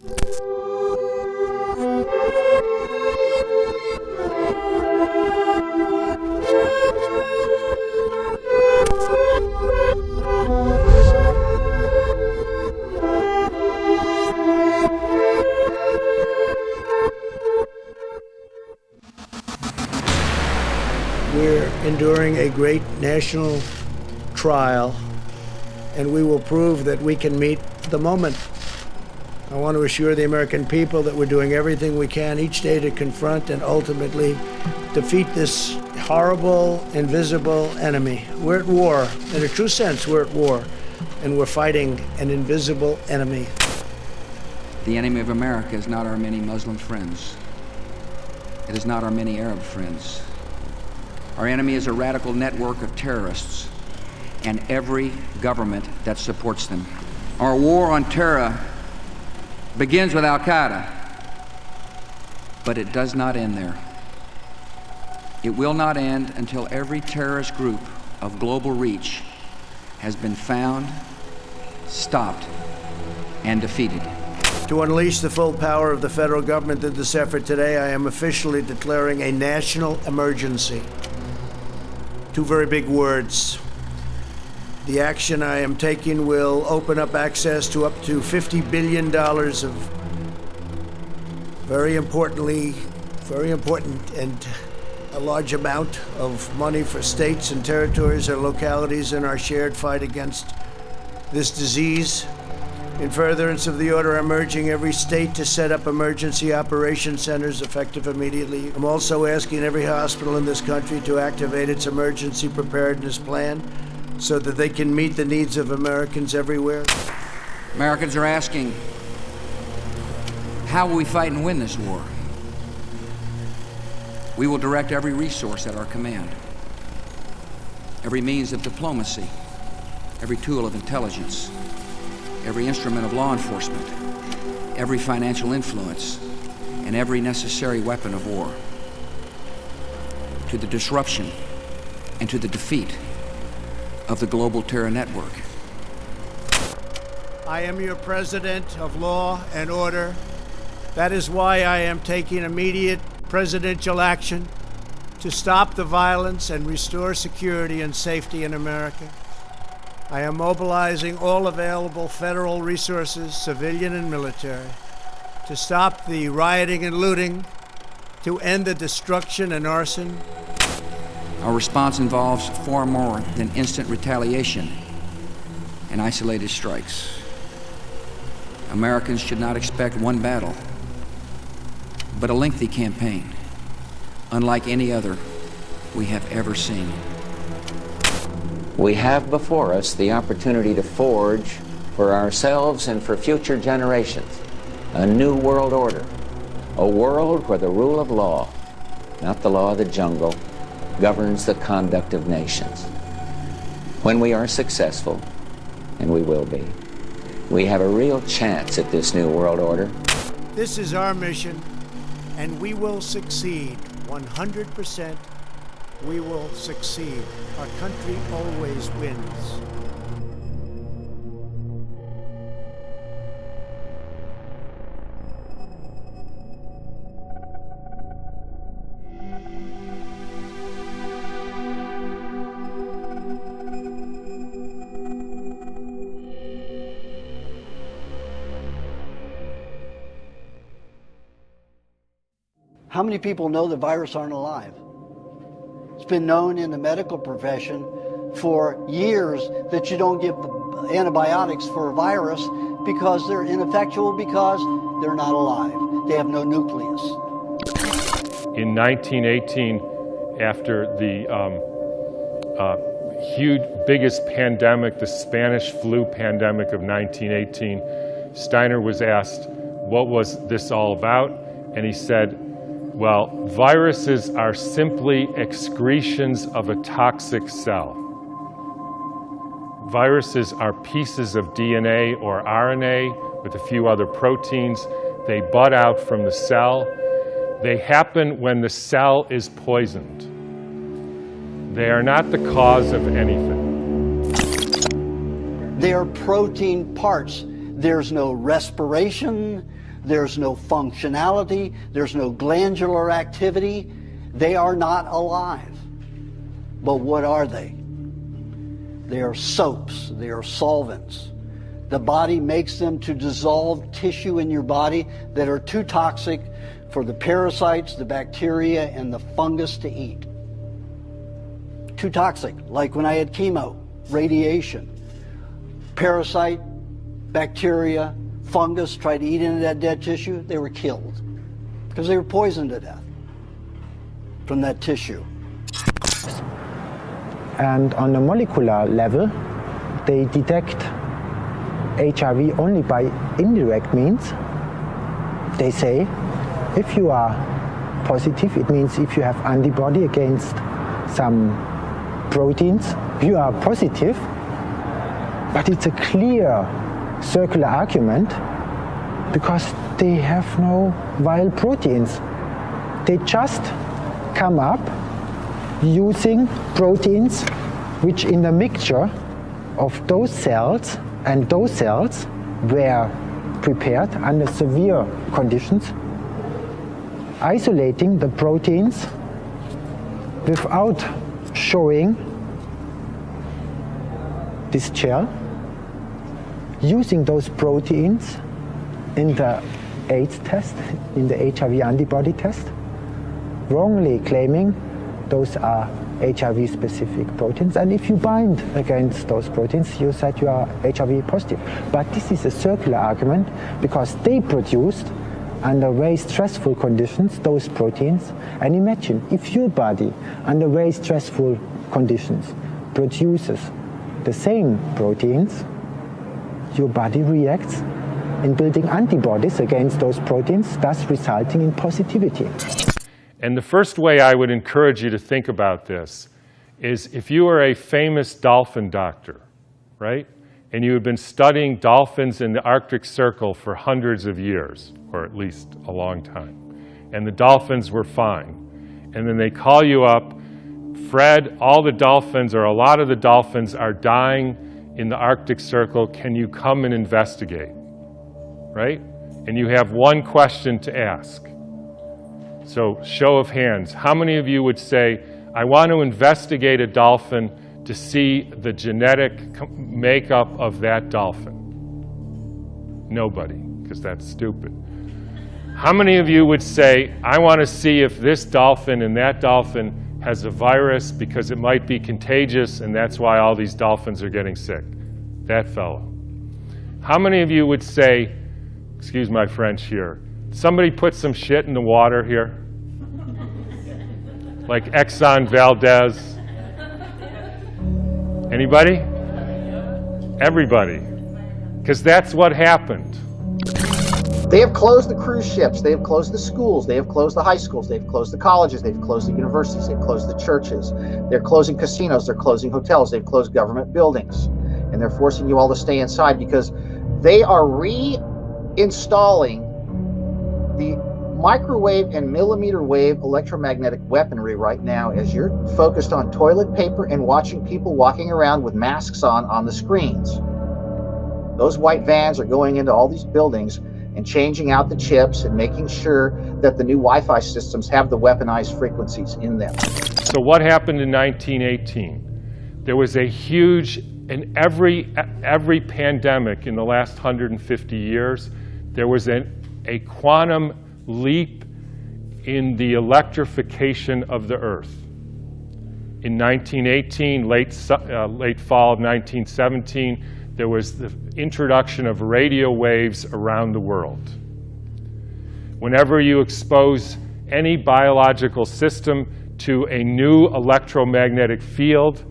We're enduring a great national trial, and we will prove that we can meet the moment. I want to assure the American people that we're doing everything we can each day to confront and ultimately defeat this horrible, invisible enemy. We're at war. In a true sense, we're at war, and we're fighting an invisible enemy. The enemy of America is not our many Muslim friends. It is not our many Arab friends. Our enemy is a radical network of terrorists and every government that supports them. Our war on terror begins with Al-Qaeda, but it does not end there. It will not end until every terrorist group of global reach has been found, stopped, and defeated. To unleash the full power of the federal government in this effort today, I am officially declaring a national emergency. Two very big words. The action I am taking will open up access to up to $50 billion of very important and a large amount of money for states and territories or localities in our shared fight against this disease. In furtherance of the order, I'm urging every state to set up emergency operation centers effective immediately. I'm also asking every hospital in this country to activate its emergency preparedness plan so that they can meet the needs of Americans everywhere. Americans are asking, how will we fight and win this war? We will direct every resource at our command, every means of diplomacy, every tool of intelligence, every instrument of law enforcement, every financial influence, and every necessary weapon of war to the disruption and to the defeat of the global terror network. I am your president of law and order. That is why I am taking immediate presidential action to stop the violence and restore security and safety in America. I am mobilizing all available federal resources, civilian and military, to stop the rioting and looting, to end the destruction and arson. Our response involves far more than instant retaliation and isolated strikes. Americans should not expect one battle, but a lengthy campaign, unlike any other we have ever seen. We have before us the opportunity to forge for ourselves and for future generations a new world order, a world where the rule of law, not the law of the jungle, governs the conduct of nations. When we are successful, and we will be, we have a real chance at this new world order. This is our mission, and we will succeed 100%. We will succeed. Our country always wins. How many people know that viruses aren't alive? It's been known in the medical profession for years that you don't give antibiotics for a virus because they're ineffectual, because they're not alive. They have no nucleus. In 1918, after the biggest pandemic, the Spanish flu pandemic of 1918, Steiner was asked, what was this all about? And he said, well, viruses are simply excretions of a toxic cell. Viruses are pieces of DNA or RNA with a few other proteins. They bud out from the cell. They happen when the cell is poisoned. They are not the cause of anything. They are protein parts. There's no respiration. there's no functionality, there's no glandular activity. They are not alive. But what are they? They are soaps, they are solvents. The body makes them to dissolve tissue in your body that are too toxic for the parasites, the bacteria, and the fungus to eat. Too toxic, like when I had chemo, radiation. Parasite, bacteria, fungus tried to eat into that dead tissue, they were killed because they were poisoned to death from that tissue. And on a molecular level, they detect HIV only by indirect means. They say, if you are positive, it means if you have antibody against some proteins, you are positive. But it's a clear circular argument because they have no viral proteins. They just come up using proteins which in the mixture of those cells and those cells were prepared under severe conditions, isolating the proteins without showing this gel, using those proteins in the AIDS test, in the HIV antibody test, wrongly claiming those are HIV-specific proteins, and if you bind against those proteins, you said you are HIV positive. But this is a circular argument because they produced, under very stressful conditions, those proteins. And imagine if your body, under very stressful conditions, produces the same proteins, your body reacts in building antibodies against those proteins, thus resulting in positivity. And the first way I would encourage you to think about this is if you are a famous dolphin doctor, right? And you have been studying dolphins in the Arctic Circle for hundreds of years, or at least a long time, and the dolphins were fine. And then they call you up, Fred, all the dolphins, or a lot of the dolphins are dying in the Arctic Circle. Can you come and investigate? Right? And you have one question to ask. So, show of hands, how many of you would say, I want to investigate a dolphin to see the genetic makeup of that dolphin? Nobody, because that's stupid. How many of you would say, I want to see if this dolphin and that dolphin has a virus because it might be contagious and that's why all these dolphins are getting sick? That fellow. How many of you would say, excuse my French here, somebody put some shit in the water here? Like Exxon Valdez? Anybody? Everybody. Because that's what happened. They have closed the cruise ships. They have closed the schools. They have closed the high schools. They've closed the colleges. They've closed the universities. They've closed the churches. They're closing casinos. They're closing hotels. They've closed government buildings. And they're forcing you all to stay inside because they are reinstalling the microwave and millimeter wave electromagnetic weaponry right now as you're focused on toilet paper and watching people walking around with masks on the screens. Those white vans are going into all these buildings and changing out the chips and making sure that the new Wi-Fi systems have the weaponized frequencies in them. So what happened in 1918? There was a huge, in every pandemic in the last 150 years, there was a quantum leap in the electrification of the Earth. In 1918, late fall of 1917, there was the introduction of radio waves around the world. Whenever you expose any biological system to a new electromagnetic field,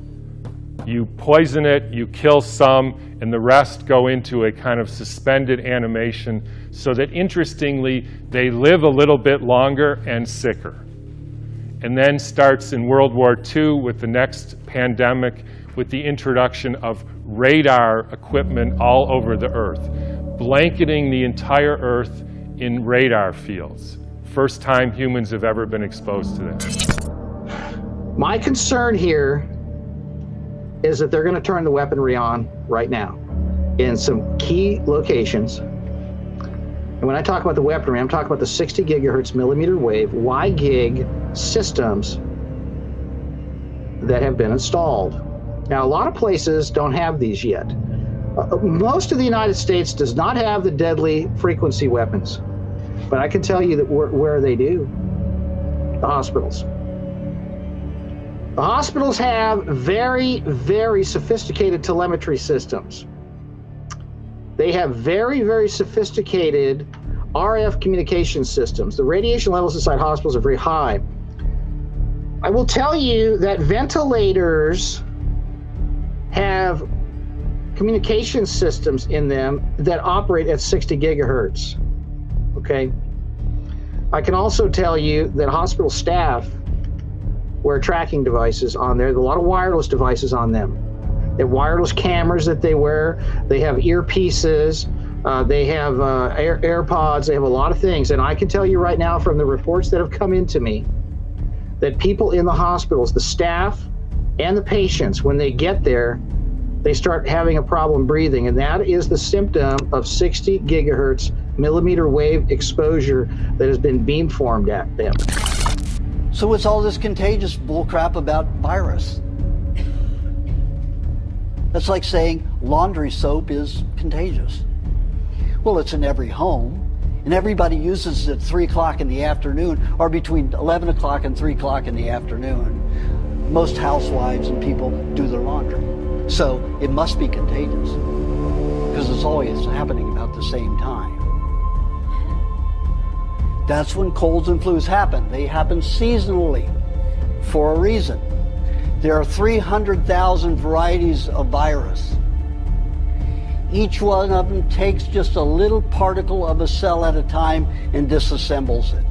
you poison it, you kill some, and the rest go into a kind of suspended animation so that, interestingly, they live a little bit longer and sicker. And then starts in World War II with the next pandemic with the introduction of radar equipment all over the Earth, blanketing the entire Earth in radar fields. First time humans have ever been exposed to that. My concern here is that they're going to turn the weaponry on right now in some key locations. And when I talk about the weaponry, I'm talking about the 60 gigahertz millimeter wave WiGig systems that have been installed. Now, a lot of places don't have these yet. Most of the United States does not have the deadly frequency weapons, but I can tell you that where they do, the hospitals. The hospitals have very, very sophisticated telemetry systems. They have very, very sophisticated RF communication systems. The radiation levels inside hospitals are very high. I will tell you that ventilators have communication systems in them that operate at 60 gigahertz. Okay? I can also tell you that hospital staff wear tracking devices on there. There's a lot of wireless devices on them. They have wireless cameras that they wear. They have earpieces. They have AirPods. They have a lot of things. And I can tell you right now from the reports that have come into me that people in the hospitals, the staff and the patients, when they get there, they start having a problem breathing. And that is the symptom of 60 gigahertz millimeter wave exposure that has been beamformed at them. So what's all this contagious bullcrap about virus? That's like saying laundry soap is contagious. Well, it's in every home, and everybody uses it at 3 o'clock in the afternoon, or between 11 o'clock and 3 o'clock in the afternoon. Most housewives and people do their laundry. So it must be contagious, because it's always happening about the same time. That's when colds and flus happen. They happen seasonally for a reason. There are 300,000 varieties of virus. Each one of them takes just a little particle of a cell at a time and disassembles it.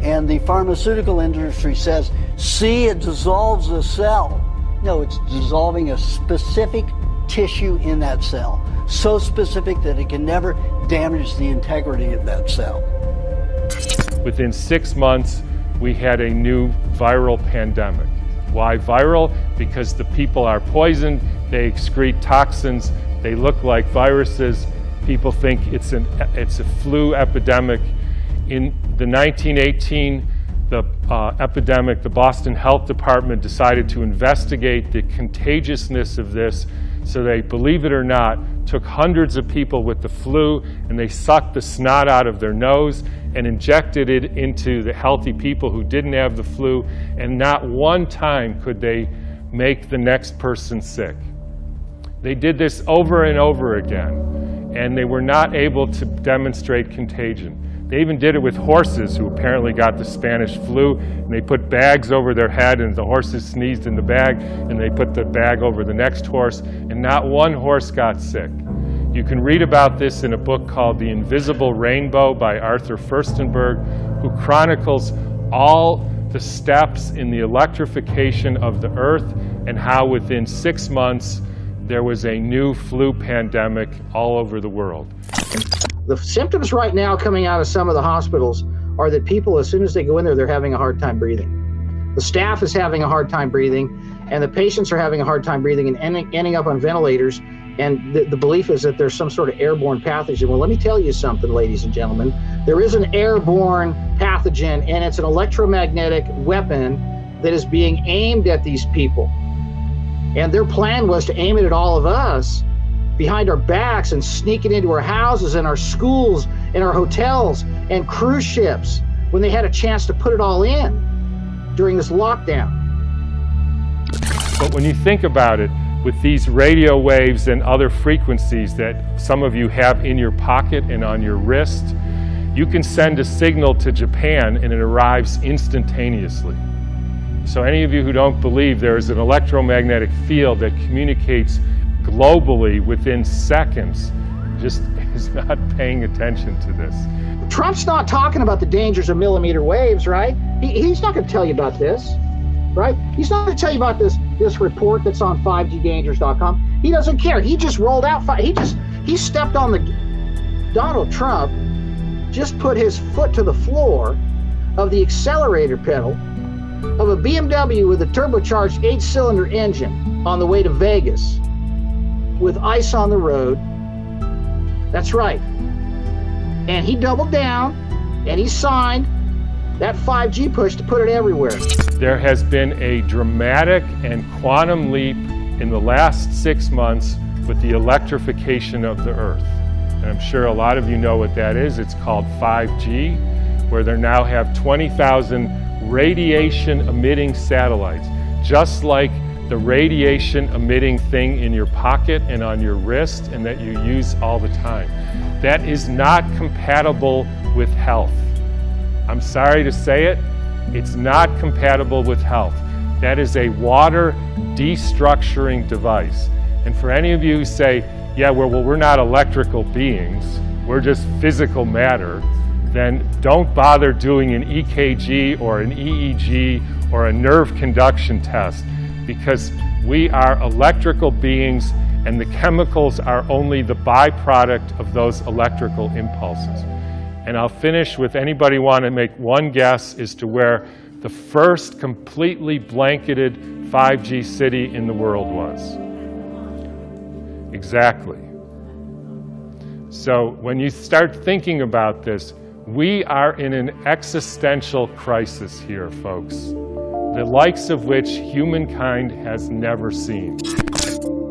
And the pharmaceutical industry says, see, it dissolves the cell. No, it's dissolving a specific tissue in that cell. So specific that it can never damage the integrity of that cell. Within 6 months, we had a new viral pandemic. Why viral? Because the people are poisoned, they excrete toxins, they look like viruses. People think it's a flu epidemic. In the 1918 epidemic, the Boston Health Department decided to investigate the contagiousness of this. So they, believe it or not, took hundreds of people with the flu and they sucked the snot out of their nose and injected it into the healthy people who didn't have the flu, and not one time could they make the next person sick. They did this over and over again, and they were not able to demonstrate contagion. They even did it with horses who apparently got the Spanish flu, and they put bags over their head, and the horses sneezed in the bag, and they put the bag over the next horse, and not one horse got sick. You can read about this in a book called The Invisible Rainbow by Arthur Furstenberg, who chronicles all the steps in the electrification of the earth and how within 6 months there was a new flu pandemic all over the world. The symptoms right now coming out of some of the hospitals are that people, as soon as they go in there, they're having a hard time breathing. The staff is having a hard time breathing, and the patients are having a hard time breathing and ending up on ventilators. And the belief is that there's some sort of airborne pathogen. Well, let me tell you something, ladies and gentlemen. There is an airborne pathogen, and it's an electromagnetic weapon that is being aimed at these people. And their plan was to aim it at all of us behind our backs and sneak it into our houses and our schools and our hotels and cruise ships when they had a chance to put it all in during this lockdown. But when you think about it, with these radio waves and other frequencies that some of you have in your pocket and on your wrist, you can send a signal to Japan and it arrives instantaneously. So any of you who don't believe there is an electromagnetic field that communicates globally within seconds just is not paying attention to this. Trump's not talking about the dangers of millimeter waves, right? He's not going to tell you about this, right? He's not going to tell you about this report that's on 5gdangers.com. He doesn't care. He just rolled out. He stepped on the Donald Trump, just put his foot to the floor of the accelerator pedal of a BMW with a turbocharged 8-cylinder engine on the way to Vegas with ice on the road. That's right. And he doubled down, and he signed that 5G push to put it everywhere. There has been a dramatic and quantum leap in the last 6 months with the electrification of the Earth. And I'm sure a lot of you know what that is. It's called 5G, where they now have 20,000 radiation-emitting satellites, just like the radiation-emitting thing in your pocket and on your wrist and that you use all the time. That is not compatible with health. I'm sorry to say it, it's not compatible with health. That is a water destructuring device. And for any of you who say, yeah, well, we're not electrical beings, we're just physical matter, then don't bother doing an EKG or an EEG or a nerve conduction test, because we are electrical beings and the chemicals are only the byproduct of those electrical impulses. And I'll finish with, anybody want to make one guess as to where the first completely blanketed 5G city in the world was? Exactly. So when you start thinking about this, we are in an existential crisis here, folks, the likes of which humankind has never seen.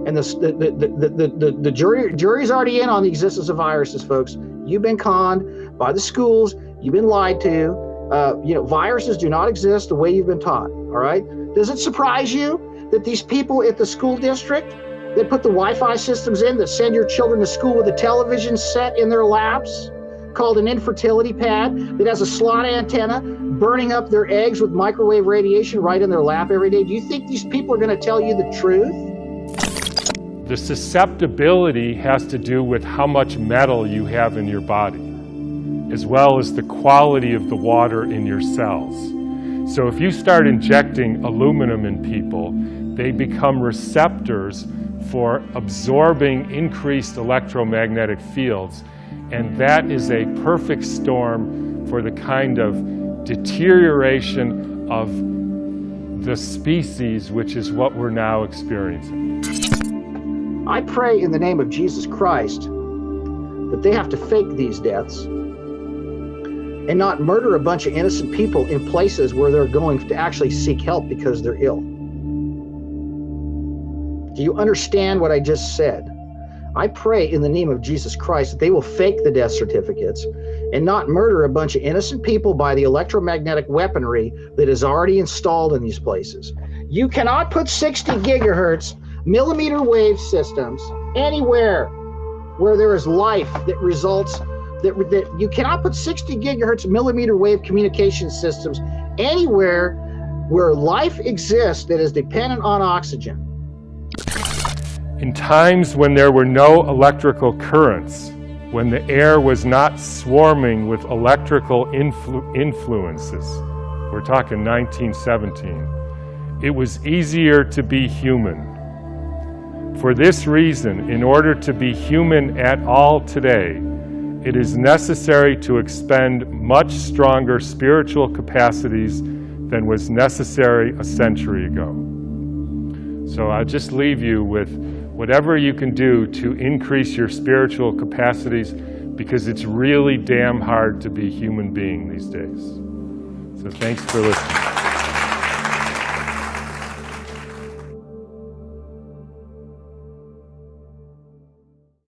And the jury's already in on the existence of viruses, folks. You've been conned by the schools. You've been lied to. Viruses do not exist the way you've been taught, all right? Does it surprise you that these people at the school district that put the Wi-Fi systems in, that send your children to school with a television set in their laps, called an infertility pad, that has a slot antenna, burning up their eggs with microwave radiation right in their lap every day? Do you think these people are going to tell you the truth? The susceptibility has to do with how much metal you have in your body, as well as the quality of the water in your cells. So if you start injecting aluminum in people, they become receptors for absorbing increased electromagnetic fields. And that is a perfect storm for the kind of deterioration of the species, which is what we're now experiencing. I pray in the name of Jesus Christ that they have to fake these deaths and not murder a bunch of innocent people in places where they're going to actually seek help because they're ill. Do you understand what I just said? I pray in the name of Jesus Christ that they will fake the death certificates and not murder a bunch of innocent people by the electromagnetic weaponry that is already installed in these places. You cannot put 60 gigahertz millimeter wave systems anywhere where there is life that results, that you cannot put 60 gigahertz millimeter wave communication systems anywhere where life exists that is dependent on oxygen. In times when there were no electrical currents, when the air was not swarming with electrical influences, we're talking 1917, it was easier to be human. For this reason, in order to be human at all today, it is necessary to expend much stronger spiritual capacities than was necessary a century ago. So I'll just leave you with whatever you can do to increase your spiritual capacities, because it's really damn hard to be a human being these days. So thanks for listening.